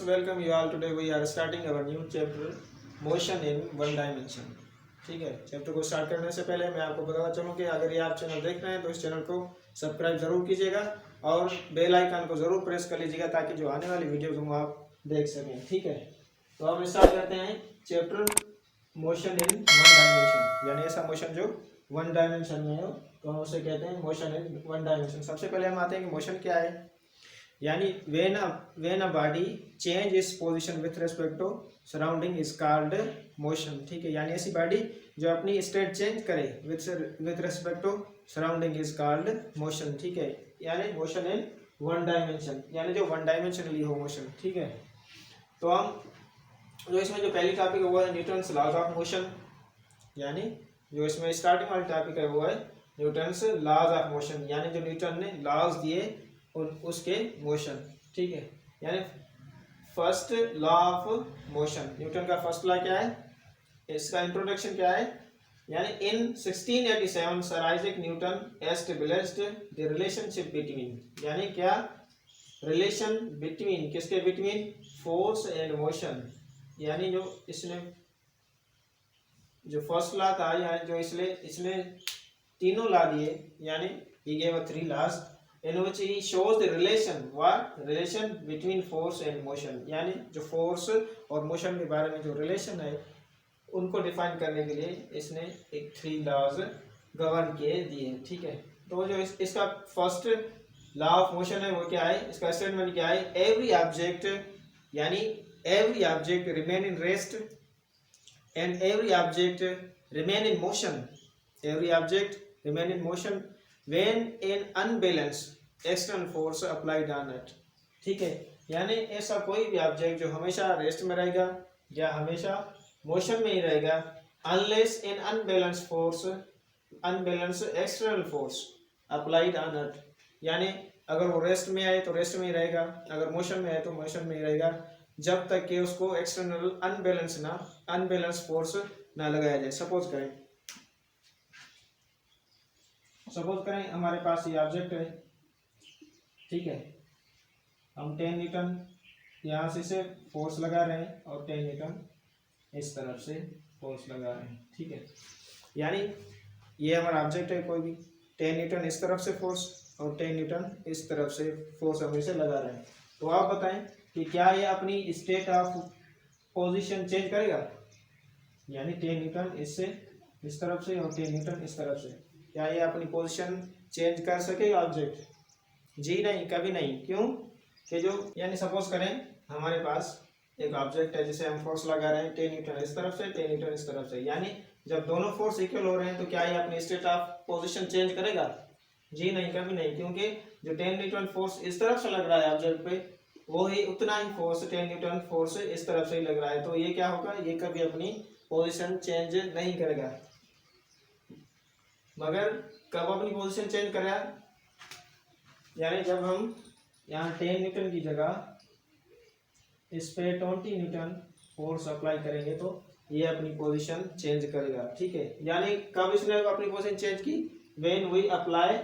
welcome you all. Today we are starting our new chapter, motion in one dimension. ठीक है, chapter को start करने से पहले मैं आपको बताना चाहूँ कि अगर ये आप चैनल देख रहे हैं तो इस चैनल को सब्सक्राइब जरूर कीजिएगा और बेल आइकन को जरूर प्रेस कर लीजिएगा ताकि जो आने वाली वीडियोज हों आप देख सकें। ठीक है, तो हम स्टार्ट करते हैं chapter motion in one dimension, यानी ऐसा मोशन जो वन डायमेंशन में हो तो हम उसे कहते हैं मोशन इन वन डायमेंशन। सबसे पहले हम आते हैं कि मोशन क्या है, यानी when a body change its position with respect to surrounding is called motion। ठीक है, यानी ऐसी बॉडी जो अपनी स्टेट चेंज करे with respect to surrounding is called motion। ठीक है, यानी मोशन इन वन डायमेंशन, यानी जो वन डायमेंशनली हो मोशन। ठीक है, तो हम जो इसमें जो पहली टॉपिक है वो है न्यूटन्स लॉज ऑफ मोशन, यानी जो इसमें स्टार्टिंग वाली टॉपिक है वो है न्यूटन्स लॉज ऑफ मोशन, यानी जो न्यूटन ने लॉज दिए उसके मोशन। ठीक है, यानी first law of motion, Newton का फर्स्ट लॉ क्या है, इसका इंट्रोडक्शन क्या है, यानी इन 1687 sir Isaac Newton established the relationship between, यानी क्या रिलेशन बिटवीन, किसके बिटवीन, फोर्स एंड मोशन। यानी जो इसने जो फर्स्ट लॉ था, यानी जो इसने तीनों लॉ दिए, यानी he gave a three laws in which he shows the relation between force and motion, यानी जो फोर्स और मोशन के बारे में जो रिलेशन है उनको डिफाइन करने के लिए इसने एक थ्री लॉज गवर्न किए दिए। ठीक है, तो जो इसका फर्स्ट लॉ ऑफ मोशन है वो क्या है, इसका स्टेटमेंट क्या है, एवरी ऑब्जेक्ट, यानी every object remain in rest and every object remain in motion, every object remain in motion when an unbalanced external force applied on it। ठीक है, यानी ऐसा कोई भी ऑब्जेक्ट जो हमेशा रेस्ट में रहेगा या हमेशा मोशन में ही रहेगा unless an unbalanced external force applied on it, यानी अगर वो रेस्ट में आए तो रेस्ट में ही रहेगा, अगर मोशन में आए तो मोशन में ही रहेगा, जब तक कि उसको एक्सटर्नल अनबैलेंस फोर्स ना लगाया जाए। सपोज करें हमारे पास ये ऑब्जेक्ट है, ठीक है, हम 10 न्यूटन यहाँ से इसे फोर्स लगा रहे हैं और 10 न्यूटन इस तरफ से फोर्स लगा रहे हैं। ठीक है, यानी ये हमारा ऑब्जेक्ट है, कोई भी 10 न्यूटन इस तरफ से फोर्स और 10 न्यूटन इस तरफ से फोर्स हम इसे लगा रहे हैं। तो आप बताएं कि क्या ये अपनी स्टेट ऑफ पोजीशन चेंज करेगा, यानी 10 न्यूटन इससे इस तरफ से और 10 न्यूटन इस तरफ से, क्या ये अपनी पोजीशन चेंज कर सकेगा ऑब्जेक्ट? जी नहीं, कभी नहीं। क्यों कि जो, यानी सपोज करें हमारे पास एक ऑब्जेक्ट है जिसे हम फोर्स लगा रहे हैं 10 न्यूटन इस तरफ से 10 न्यूटन इस तरफ से, यानी जब दोनों फोर्स इक्वल हो रहे हैं तो क्या ये अपनी स्टेट ऑफ पोजीशन चेंज करेगा? जी नहीं, कभी नहीं, क्योंकि जो 10 न्यूटन फोर्स इस तरफ से लग रहा है ऑब्जेक्ट पे वो ही उतना ही फोर्स 10 न्यूटन फोर्स इस तरफ से ही लग रहा है, तो ये क्या होगा, ये कभी अपनी पोजीशन चेंज नहीं करेगा। मगर कब अपनी पोजीशन चेंज करेगा, यानी जब हम यहाँ 10 न्यूटन की जगह इस पे 20 न्यूटन फोर्स अप्लाई करेंगे तो ये अपनी पोजीशन चेंज करेगा। ठीक है, यानी कब इसने अपनी पोजीशन चेंज की, when we apply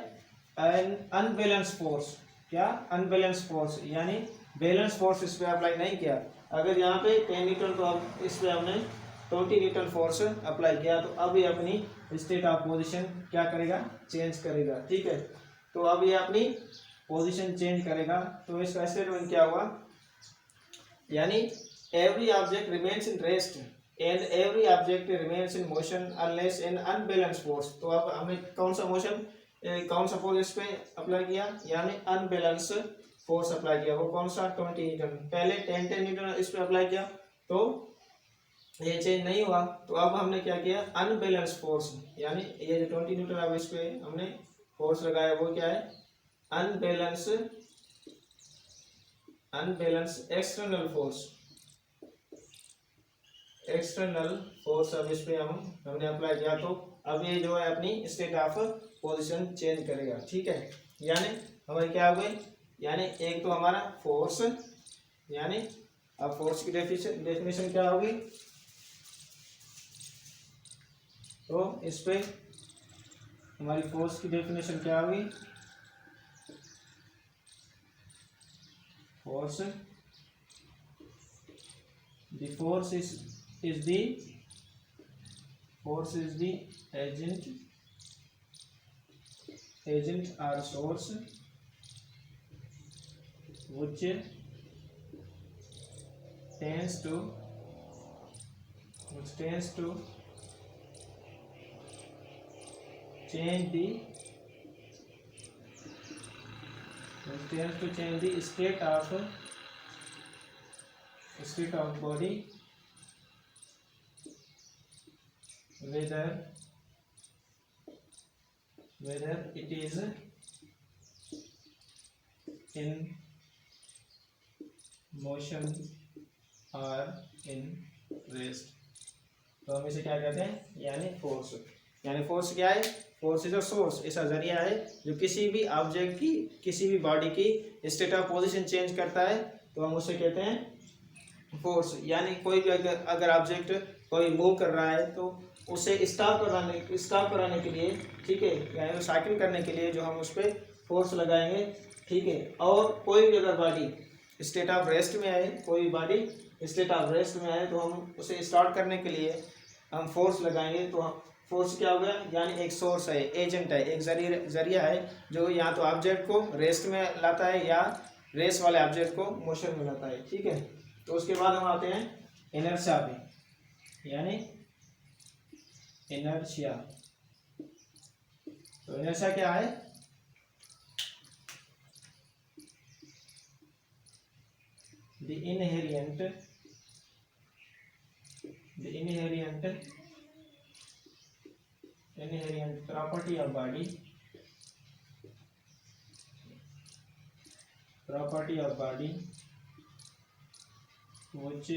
an unbalance force. क्या अनबैलेंस फोर्स, यानी बैलेंस फोर्स इस पे अप्लाई नहीं किया। अगर यहाँ पे 10 न्यूटन तो अब इस पे हमने 20 न्यूटन फोर्स अप्लाई किया तो अब ये अपनी स्टेट ऑफ पोजीशन क्या करेगा, चेंज करेगा। ठीक है, तो अब ये अपनी पोजीशन चेंज करेगा, तो इसका स्टेटमेंट क्या हुआ, यानी every object remains in rest and every object remains in motion unless an unbalance force. तो अब हमने कौन सा फोर्स इस पे अप्लाई किया, यानी अनबैलेंस फोर्स अप्लाई किया। वो कौन सा, 20 न्यूटन। पहले 10 न्यूटन इस पे अप्लाई किया तो ये चेंज नहीं हुआ, तो अब हमने क्या किया, अनबैलेंस फोर्स, यानी ये जो 20 न्यूटन अब इस पे हमने फोर्स लगाया वो क्या है, अनबैलेंस एक्सटर्नल फोर्स अब इस पे हमने अप्लाई किया, तो अब ये जो है अपनी स्टेट ऑफ पोजीशन चेंज करेगा। ठीक है, यानी हमारी क्या हो गई, यानी एक तो हमारा फोर्स, यानी अब फोर्स की डेफिनेशन क्या होगी, तो इस पे हमारी फोर्स की डेफिनेशन क्या होगी, force The force is the agent or source which tends to change the state of body, whether it is in motion और in rest। तो हम इसे क्या कहते हैं, यानी फोर्स। यानी फोर्स क्या है, फोर्स इज अ सोर्स, ऐसा जरिया है जो किसी भी ऑब्जेक्ट की, किसी भी बॉडी की स्टेट ऑफ पोजीशन चेंज करता है, तो हम उसे कहते हैं फोर्स। यानी कोई भी अगर ऑब्जेक्ट कोई मूव कर रहा है तो उसे स्टॉप कराने के लिए, ठीक है, यानी तो साइकिल करने के लिए जो हम उस पर फोर्स लगाएंगे, ठीक है। और कोई भी अगर बॉडी स्टेट ऑफ रेस्ट में आए, कोई बॉडी स्टेट ऑफ रेस्ट में आए, तो हम उसे स्टार्ट करने के लिए हम फोर्स लगाएंगे। तो हम फोर्स क्या हो गया, यानी एक सोर्स है, एजेंट है, एक जरिया है जो या तो ऑब्जेक्ट को रेस्ट में लाता है या रेस्ट वाले ऑब्जेक्ट को मोशन में लाता है, ठीक है। तो उसके बाद हम आते हैं इनर्शिया पे, यानी इनर्शिया। तो इनर्शिया क्या है, the inherent property of body which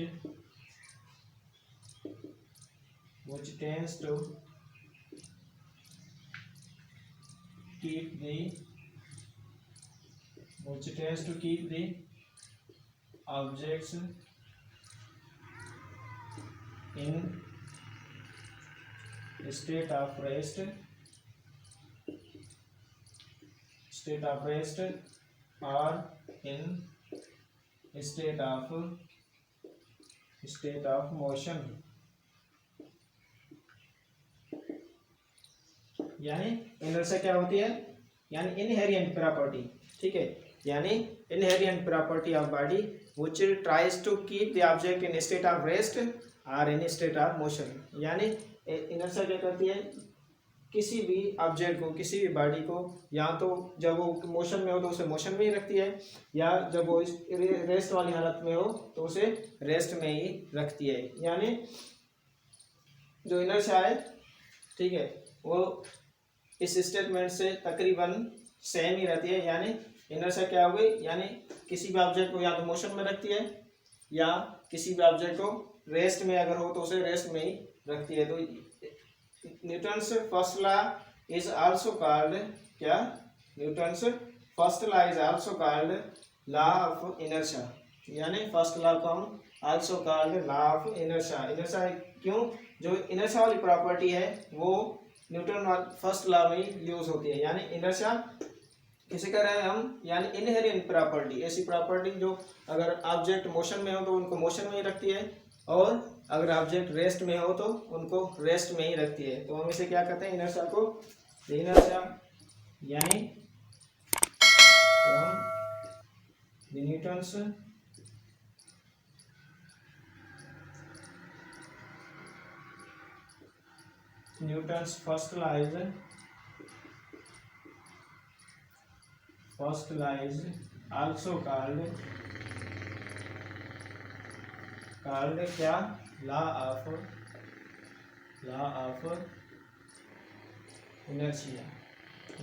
tends to keep the objects in state of rest or in state of motion। यानी इनर्शिया क्या होती है, यानी इनहेरिएंट प्रॉपर्टी, ठीक है, यानी inherent property of body which tries to keep the object in state of rest or in state of motion। यानी inertia क्या करती है, किसी भी ऑब्जेक्ट को, किसी भी बॉडी को, या तो जब वो मोशन में हो तो उसे मोशन में ही रखती है, या जब वो रेस्ट वाली हालत में हो तो उसे रेस्ट में ही रखती है। यानी जो इनर्शिया है, ठीक है, वो इस स्टेटमेंट से तकरीबन सेम ही रहती है। यानी इनर्शिया क्या हो गई, यानी किसी भी ऑब्जेक्ट को या तो मोशन में रखती है, या किसी भी ऑब्जेक्ट को रेस्ट में अगर हो तो उसे रेस्ट में ही रखती है। तो Newton's first law is also called क्या, Newton's first law is also called law of inertia. यानी फर्स्ट लॉ को हम also called law of inertia. Inertia क्यों, जो इनर्शिया वाली प्रॉपर्टी है वो न्यूटन फर्स्ट लॉ में यूज होती है। यानी इनर्शिया किसे कह रहे हैं हम, यानी इनहेरिएंट प्रॉपर्टी, ऐसी प्रॉपर्टी जो अगर ऑब्जेक्ट मोशन में हो तो उनको मोशन में ही रखती है, और अगर ऑब्जेक्ट रेस्ट में हो तो उनको रेस्ट में ही रखती है। तो हम इसे क्या कहते हैं, इनर्शिया को, इनर्शिया यानी तो हम Newton's first law is also called क्या, लॉ ऑफ इनर्शिया।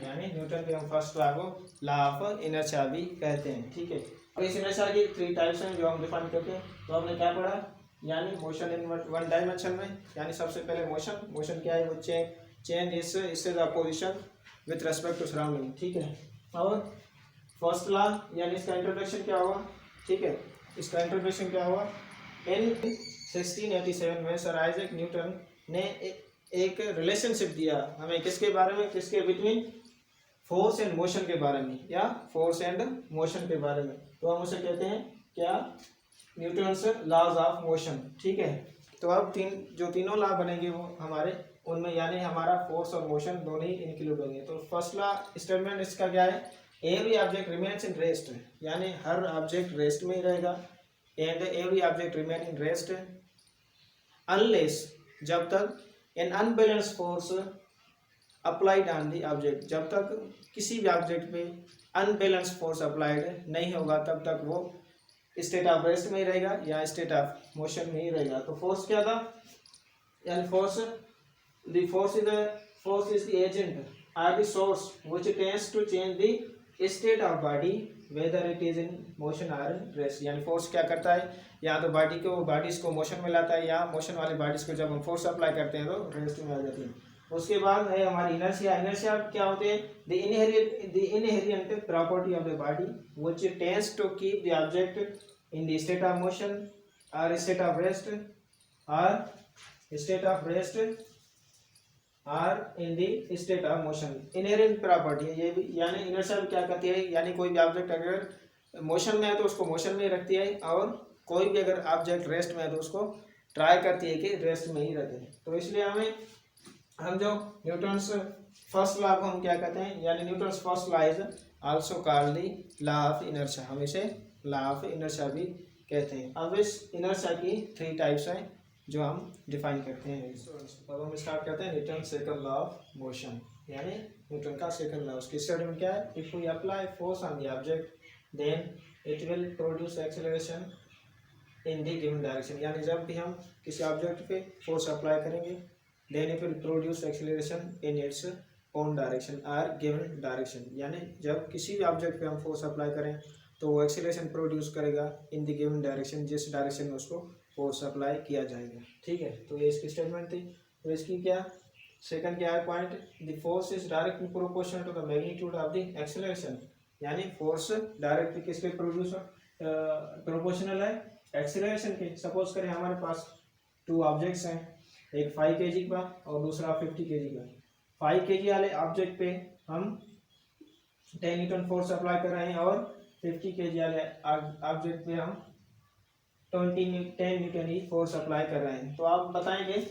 यानी न्यूटन के हम फर्स्ट लॉ को लॉ ऑफ इनर्शिया भी कहते हैं, ठीक है। अब इस इनर्शिया की 3 टाइप्स हैं जो हम डिफाइन करते हैं। तो आपने क्या पढ़ा, यानी मोशन इन वन डायमेंशन में, यानी सबसे पहले मोशन क्या है, वो चेंज इससे the position with respect to surrounding, ठीक है। और फर्स्ट लॉ, यानी इसका इंट्रोडक्शन क्या हुआ, ठीक है, इसका इंट्रोडक्शन क्या हुआ, इन 1687 में सर आइजैक न्यूटन ने एक रिलेशनशिप दिया हमें, किसके बारे में, किसके बिटवीन फोर्स एंड मोशन के बारे में, या फोर्स एंड मोशन के बारे में। तो हम उसे कहते हैं क्या, न्यूटन्स लॉज ऑफ मोशन। ठीक है, तो अब तीनों लॉ बनेंगे वो हमारे उनमें, यानी हमारा फोर्स और मोशन दोनों ही इंक्लूड होंगे। तो फर्स्ट लॉ स्टेटमेंट इसका क्या है, every object remains in rest, यानी हर ऑब्जेक्ट रेस्ट में ही रहेगा। And every object remain in rest unless, जब तक an unbalance force applied on the object, जब तक किसी भी ऑब्जेक्ट पे अनबैलेंस फोर्स अप्लाइड नहीं होगा तब तक वो स्टेट ऑफ रेस्ट में ही रहेगा या स्टेट ऑफ मोशन में ही रहेगा। तो फोर्स क्या था, यानी force the force is the agent or the source which tends to change the state of body whether it is in motion or rest। यानी फोर्स क्या करता है, या तो बॉडीज को मोशन में लाता है, या मोशन वाली बॉडीज को जब हम फोर्स अप्लाई करते हैं तो रेस्ट में आ जाती है। उसके बाद है हमारी इनर्शिया। इनर्शिया क्या होते हैं, the inherent property of the body which tends to keep the object in the state of motion और state of rest or in the state of motion. Inherent property है ये भी, यानी इनर्शिया क्या कहती है, यानी कोई भी ऑब्जेक्ट अगर मोशन में है तो उसको मोशन में ही रखती है, और कोई भी अगर ऑब्जेक्ट रेस्ट में है तो उसको ट्राई करती है कि रेस्ट में ही रखे। तो इसलिए हम जो न्यूटन्स फर्स्ट लॉ को हम क्या कहते हैं, यानी Newton's first law is also called the law of inertia, हम इसे लॉ ऑफ इनर्शिया भी कहते हैं। अब इस इनर्शिया की 3 टाइप्स हैं जो हम डिफाइन करते हैं। अब हम स्टार्ट करते हैं Newton second law of motion, यानी न्यूटन का सेकंड लॉ। उसकी स्टेटमेंट क्या है, if we apply force on the object then it will produce acceleration in the given direction, यानी जब भी हम किसी ऑब्जेक्ट पे फोर्स अप्लाई करेंगे then it will produce acceleration in its own direction or given direction, यानी जब किसी भी ऑब्जेक्ट पे हम फोर्स अप्लाई करें तो वो एक्सेलरेशन प्रोड्यूस करेगा इन द गिवन डायरेक्शन, जिस डायरेक्शन में उसको फोर्स अप्लाई किया जाएगा। ठीक है, तो ये इसकी स्टेटमेंट थी। तो इसकी क्या सेकंड क्या है point, the force is directly proportional to the magnitude of the acceleration, यानी फोर्स डायरेक्टली किसके प्रोपोर्शनल है, एक्सेलरेशन के। सपोज करें हमारे पास 2 ऑब्जेक्ट्स हैं, एक 5 kg का और दूसरा 50 kg का। 5 kg वाले ऑब्जेक्ट पे हम 10 न्यूटन फोर्स अप्लाई कर रहे हैं और 50 kg वाले ऑब्जेक्ट पे हम 10 न्यूटन ही फोर्स अप्लाई कर रहे हैं। तो आप बताएंगे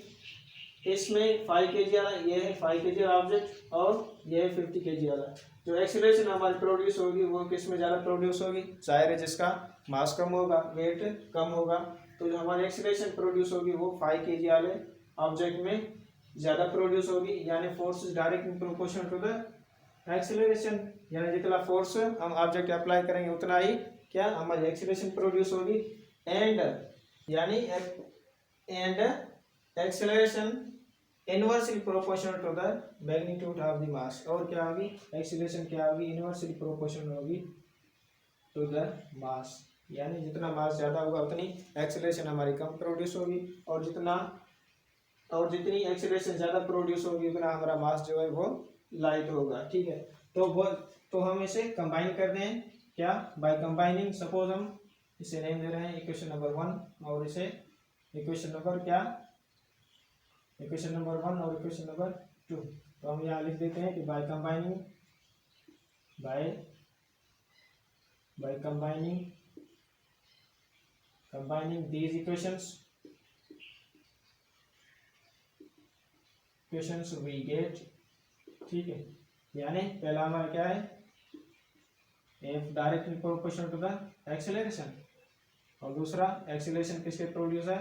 इसमें 5 kg वाला, ये है 5 kg वाला ऑब्जेक्ट और ये है 50 kg वाला, जो एक्सीलरेशन हमारी प्रोड्यूस होगी वो किस में ज़्यादा प्रोड्यूस होगी, जाहिर है जिसका मास कम होगा, वेट कम होगा, तो जो हमारी एक्सीलरेशन प्रोड्यूस होगी वो 5 kg वाले ऑब्जेक्ट में ज़्यादा प्रोड्यूस होगी, यानी force is directly proportional to the acceleration, यानी जितना फोर्स हम ऑब्जेक्ट अप्लाई करेंगे उतना ही क्या हमारी एक्सीलरेशन प्रोड्यूस होगी। And acceleration inversely proportional to the magnitude of the mass, और क्या होगी एक्सेलरेशन क्या होगी, इनवर्सली प्रोपोर्शनल होगी टू द मास, यानी जितना मास ज़्यादा होगा उतनी एक्सेलरेशन हमारी कम प्रोड्यूस होगी, और जितनी एक्सेलरेशन ज़्यादा प्रोड्यूस होगी उतना हमारा मास जो है वो लाइट होगा। ठीक है, तो हम इसे कंबाइन करते हैं क्या, बाय कंबाइनिंग। सपोज हम इसे नेम दे रहे हैं इक्वेशन नंबर 1 और इसे इक्वेशन नंबर 1 और इक्वेशन नंबर 2। तो हम यहाँ लिख देते हैं कि by combining these equations we get. ठीक है, यानी पहला हमारा क्या है, F directly proportional to the acceleration, और दूसरा एक्सेलरेशन किसके प्रोड्यूस है,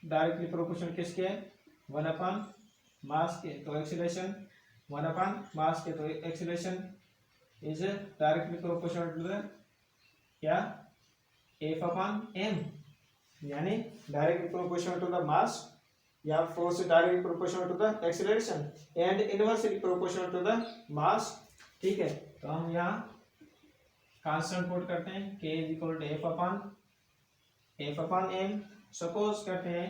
डायरेक्टली प्रोपोर्शनल किसके है, 1/मास के, तो एक्सेलरेशन 1/मास के, तो acceleration is directly proportional to the क्या, F/m, यानी directly proportional to the mass या force directly proportional to the acceleration and inversely proportional to the mass. ठीक है, तो हम यहाँ कांस्टेंट पुट करते हैं, k = F/m। सपोज करते हैं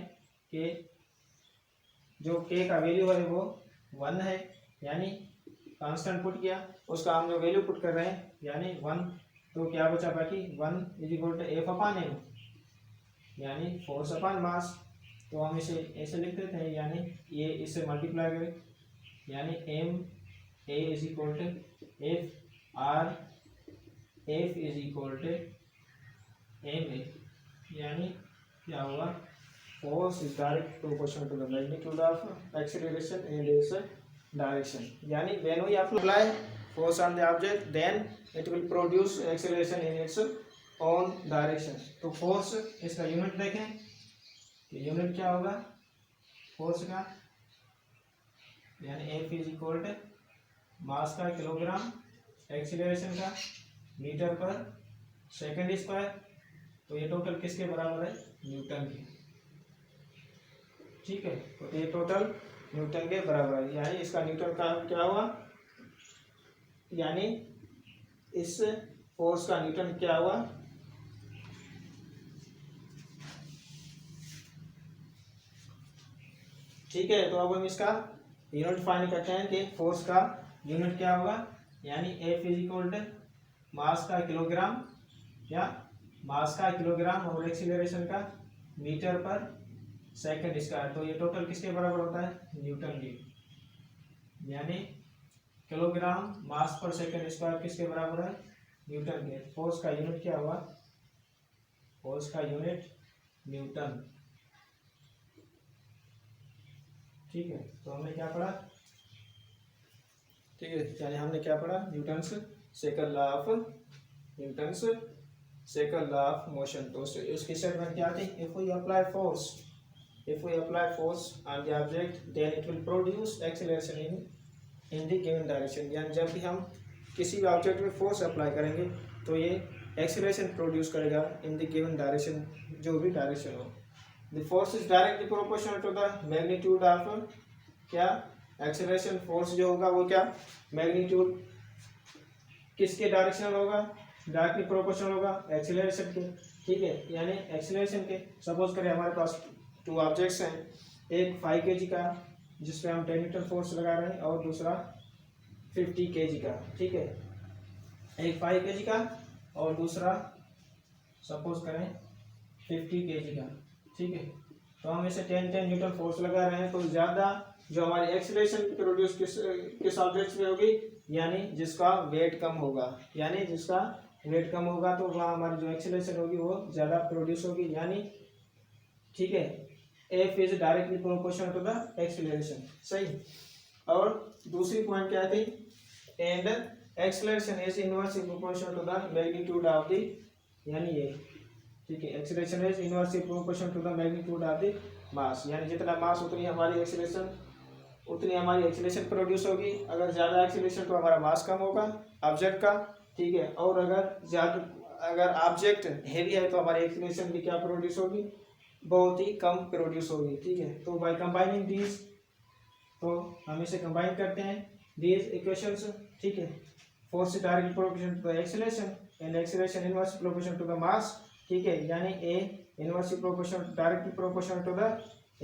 कि जो k का वैल्यू है वो 1 है, यानी कांस्टेंट पुट किया, उसका हम जो वैल्यू पुट कर रहे हैं यानी 1, तो क्या बचा बाकी 1 = F/m, यानी फोर्स/मास। तो हम इसे ऐसे लिख देते हैं, यानी ये इससे मल्टीप्लाई करें, यानी m a = F r F = ma, यानी क्या हुआ, force is direct proportional to the magnitude of acceleration in this direction, यानी when we apply force on the object then it will produce acceleration in its own direction। तो force इसका unit देखें कि unit क्या होगा force का, यानी F is equal to mass का किलोग्राम, एक्सीलरेशन का मीटर पर सेकंड स्क्वायर। तो ये टोटल किसके बराबर है, न्यूटन के, ठीक है। तो ये टोटल न्यूटन के बराबर है, यानी इसका न्यूटन का क्या हुआ, यानी इस फोर्स का न्यूटन क्या हुआ, ठीक है। तो अब हम इसका यूनिट फाइंड करते हैं कि फोर्स का यूनिट क्या होगा, यानी F is equal to mass का किलोग्राम या मास का किलोग्राम और एक्सीलरेशन का मीटर पर सेकंड स्क्वायर। तो ये टोटल किसके बराबर होता है, न्यूटन के, यानी किलोग्राम मास पर सेकंड स्क्वायर किसके बराबर है, न्यूटन के। फोर्स का यूनिट क्या हुआ, फोर्स का यूनिट न्यूटन, ठीक है। तो हमने क्या पढ़ा, ठीक है, यानी हमने क्या पढ़ा, Newton's second law of Newton's second law of motion. तो उसकी स्टेटमेंट क्या थी, if we apply force on the object then it will produce acceleration in the given direction, यानी जब भी हम किसी भी ऑब्जेक्ट में फोर्स अप्लाई करेंगे तो ये एक्सीलरेशन प्रोड्यूस करेगा इन द गिवन डायरेक्शन, जो भी डायरेक्शन हो। The force is directly proportional to the magnitude of क्या, एक्सीलरेशन। फोर्स जो होगा वो क्या, मैग्नीट्यूड किसके डायरेक्शनल होगा, डायरेक्टली प्रोपोर्शनल होगा एक्सीलरेशन के, ठीक है, यानी एक्सीलरेशन के। सपोज करें हमारे पास टू ऑब्जेक्ट्स हैं, एक 5 kg का जिसपे हम 10 न्यूटन फोर्स लगा रहे हैं और दूसरा 50 kg का, ठीक है। एक 5 kg का और दूसरा सपोज करें 50 kg का, ठीक है। तो हम इसे 10 न्यूटन फोर्स लगा रहे हैं, तो ज़्यादा जो हमारी एक्सीलरेशन प्रोड्यूस किस ऑब्जेक्ट में होगी, यानी जिसका वेट कम होगा, यानी जिसका वेट कम होगा तो वहाँ हमारी जो एक्सीलरेशन होगी वो ज़्यादा प्रोड्यूस होगी, यानी ठीक है। F is directly proportional to the acceleration, सही। और दूसरी पॉइंट क्या थी, and acceleration is inversely proportional to the magnitude of the, यानी ये, ठीक है, acceleration is inversely proportional to the magnitude of the mass, यानी जितना मास उतनी हमारी एक्सीलरेशन प्रोड्यूस होगी। अगर ज़्यादा एक्सीलरेशन तो हमारा मास कम होगा ऑब्जेक्ट का, ठीक है। और अगर ऑब्जेक्ट हेवी है तो हमारी एक्सीलरेशन भी क्या प्रोड्यूस होगी, बहुत ही कम प्रोड्यूस होगी, ठीक है। तो बाय कंबाइनिंग दीज, तो हम इसे कंबाइन करते हैं दीज इक्वेशंस, ठीक है। Force is directly proportional to the acceleration and acceleration inversely proportional to the mass, ठीक है, यानी A inversely proportional directly proportional to the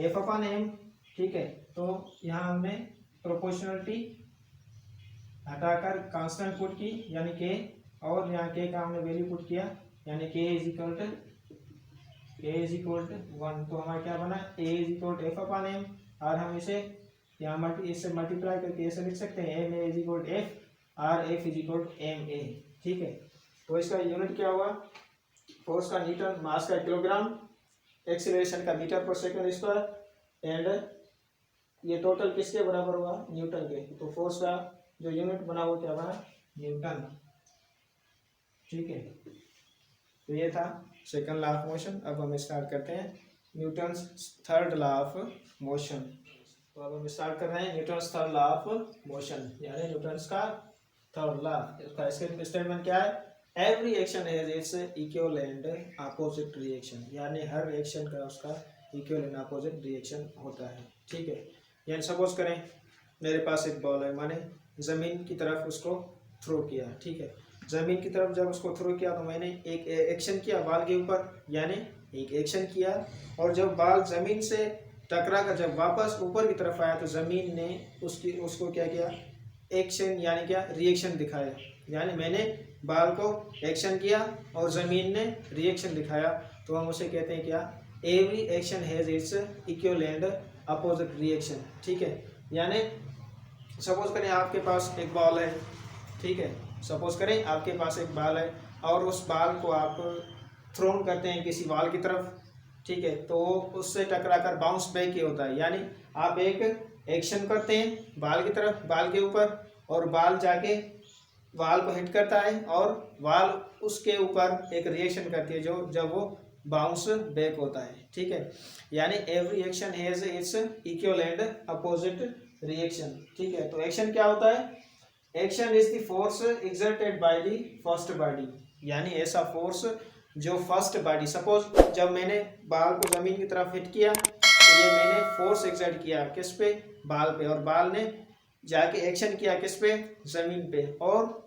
F/m, ठीक है। तो यहाँ हमने प्रोपोर्शनलिटी हटाकर कांस्टेंट पुट की, यानी K, और यहाँ K का हमने वैल्यू पुट किया, यानी K इज इक्वल टू 1। तो हमारा क्या बना, A is equal to F/m, और हम इसे यहाँ इससे मल्टीप्लाई करके ऐसे लिख सकते हैं, Ma is equal to F और F is equal to Ma, ठीक है। तो इसका यूनिट क्या हुआ, फोर्स का न्यूटन, मास का किलोग्राम, एक्सीलरेशन का मीटर पर सेकंड स्क्वायर, एंड ये टोटल किसके बराबर हुआ, न्यूटन के। तो फोर्स का जो यूनिट बना वो क्या बना, न्यूटन, ठीक है। तो ये था सेकंड लॉ ऑफ मोशन। अब हम स्टार्ट करते हैं Newton's third law of motion. तो अब हम स्टार्ट कर रहे हैं Newton's third law of motion, यानी न्यूटन्स का थर्ड लॉ। इसका स्टेटमेंट क्या है, every action has its equal and opposite reaction, यानी हर रिएक्शन का उसका इक्वल एंड अपोजिट रिएक्शन होता है, ठीक है। यानी सपोज करें मेरे पास एक बॉल है, मैंने ज़मीन की तरफ उसको थ्रो किया, ठीक है। ज़मीन की तरफ जब उसको थ्रो किया तो मैंने एक एक्शन किया बॉल के ऊपर, यानी एक एक्शन किया, और जब बॉल ज़मीन से टकरा कर जब वापस ऊपर की तरफ आया तो ज़मीन ने उसको क्या किया, एक्शन यानी क्या, रिएक्शन दिखाया। यानी मैंने बॉल को एक्शन किया और ज़मीन ने रिएक्शन दिखाया, तो हम उसे कहते हैं क्या, every action has its equal and opposite reaction, ठीक है। यानी सपोज करें आपके पास एक बॉल है, ठीक है, सपोज करें आपके पास एक बॉल है और उस बॉल को आप थ्रोन करते हैं किसी वॉल की तरफ, ठीक है, तो उससे टकराकर बाउंस बैक ही होता है। यानी आप एक एक्शन करते हैं बाल की तरफ, बाल के ऊपर, और बाल जाके वाल को हिट करता है और वाल उसके ऊपर एक रिएक्शन करती है जो जब वो बाउंस बैक होता है, ठीक है। यानी every action has its equal and opposite reaction, ठीक है। तो एक्शन क्या होता है? Action is the force exerted by the first body, यानी ऐसा फोर्स जो फर्स्ट बॉडी, सपोज जब मैंने बाल को जमीन की तरफ हिट किया तो ये मैंने फोर्स एक्सर्ट किया किस पे? बाल पे, और बाल ने जाके एक्शन किया किस पे? जमीन पे। और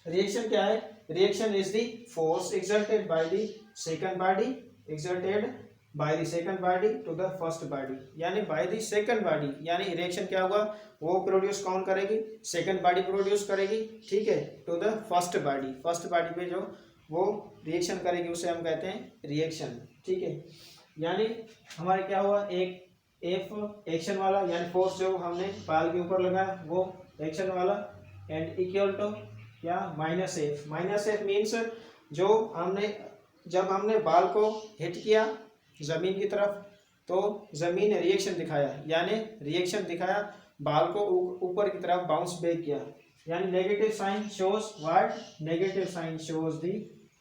रिएक्शन क्या है? Reaction is the force exerted by the second body, exerted by the second body to the first body, यानी बाय द सेकंड बॉडी। यानी रिएक्शन क्या होगा? वो प्रोड्यूस कौन करेगी? सेकंड बॉडी प्रोड्यूस करेगी, ठीक है, to the first body. First body पे जो वो रिएक्शन करेगी उसे हम कहते हैं रिएक्शन, ठीक है। यानी हमारे क्या हुआ? एक एफ एक्शन वाला, यानी फोर्स जो हमने बाल के ऊपर लगाया वो एक्शन वाला, एंड इक्वल टू या minus F. Minus F means जो जब हमने बाल को हिट किया जमीन की तरफ तो जमीन ने रिएक्शन दिखाया, यानी रिएक्शन दिखाया, बाल को ऊपर की तरफ बाउंस बैक किया। यानी negative sign shows what? Negative sign shows the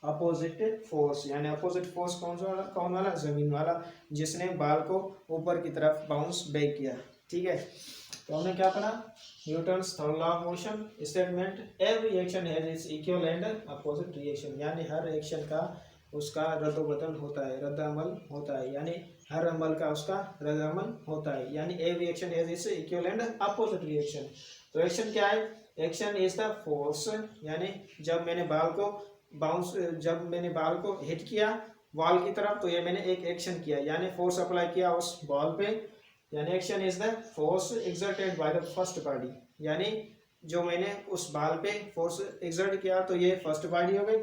opposite force, यानी अपोजिट फोर्स कौन वाला? जमीन वाला, जिसने बाल को ऊपर की तरफ बाउंस बैक किया, ठीक है। तो हमने क्या पढ़ा? Newton's third law of motion statement, every action has its equal and opposite reaction, यानी हर एक्शन का उसका रद्द-बदल होता है, रद्द अमल होता है, यानी हर अमल का उसका रद्द अमल होता है। यानी every action has its equal and opposite reaction. तो एक्शन क्या है? एक्शन इज द फोर्स, यानी जब मैंने बाल को हिट किया बॉल की तरफ तो ये मैंने एक एक्शन किया, यानी फोर्स अप्लाई किया उस बॉल पे, यानी action is the force exerted by the first body, यानी जो मैंने उस बॉल पे फोर्स एक्सर्ट किया तो ये फर्स्ट बॉडी हो गई।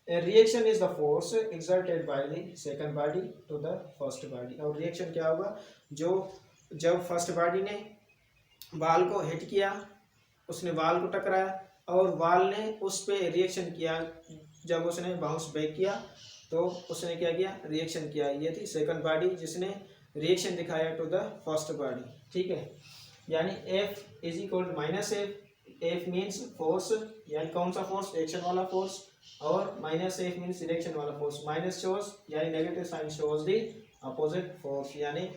Reaction is the force exerted by the second body to the first body. और रिएक्शन क्या होगा? जब फर्स्ट बॉडी ने बाल को हिट किया, उसने बाल को टकराया और बाल ने उस पे रिएक्शन किया, जब उसने बाउंस बैक किया तो उसने क्या किया? रिएक्शन किया। ये थी सेकंड बॉडी जिसने रिएक्शन दिखाया टू द फर्स्ट बॉडी, ठीक है। यानी F is equal to minus F. F means force, यानी कौन सा फोर्स? एक्शन वाला फोर्स, और माइनस एफ मीन्स रिएक्शन वाला फोर्स। माइनस शोज यानी negative sign shows the opposite force, यानी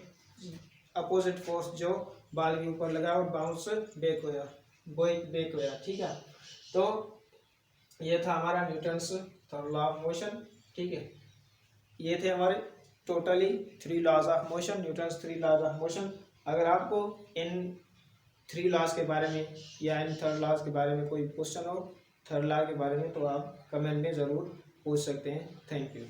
अपोजिट फोर्स जो बाल के ऊपर लगा और बाउंस बैक होया, ठीक है। तो ये था हमारा Newton's third law of motion, ठीक है। ये थे हमारे totally 3 laws of motion, Newton's 3 laws of motion. अगर आपको इन 3 लॉज के बारे में या इन थर्ड लॉज के बारे में कोई क्वेश्चन हो थर्ड लॉ के बारे में तो आप कमेंट में ज़रूर पूछ सकते हैं। Thank you.